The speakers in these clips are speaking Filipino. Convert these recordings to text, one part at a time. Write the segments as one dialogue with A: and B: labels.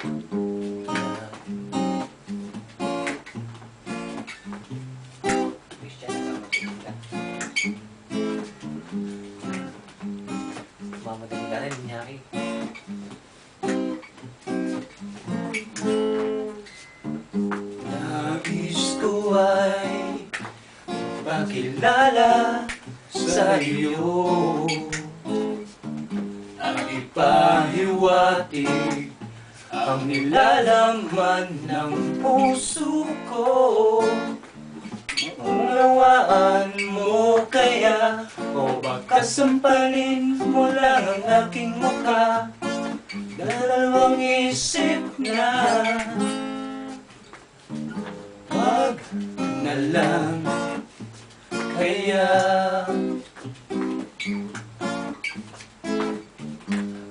A: Mamadali ka rin, Nyaki. Nais ko ay pakilala sa iyo, at ipahiwatig ang nilalaman ng puso ko. Unawaan mo kaya, o baka sampalin mo lang ang aking mukha. Dalawang isip na, wag na lang kaya.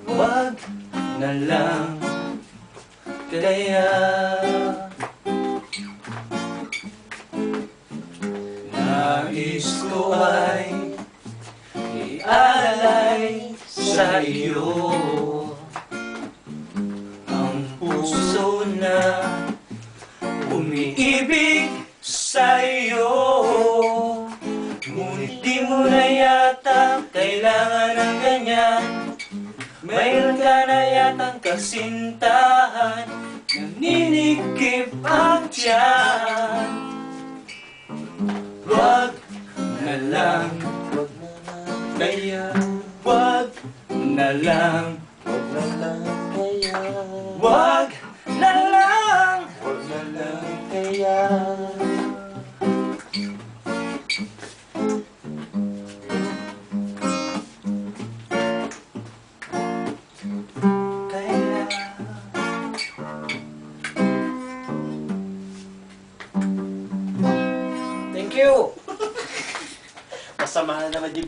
A: Wag na lang kaya. Nais ko ay ialay sa iyo ang puso na umiibig sa iyo. Ngunit di mo na yata kailangan ng ganyan. Mayroon ka na yatang kasintahan, naninikip ang tiyan. Wag na lang kaya. Wag na lang.
B: Wag na lang kaya.
A: Wag na lang.
B: Wag na lang kaya.
A: Thank you! Masama na naman yung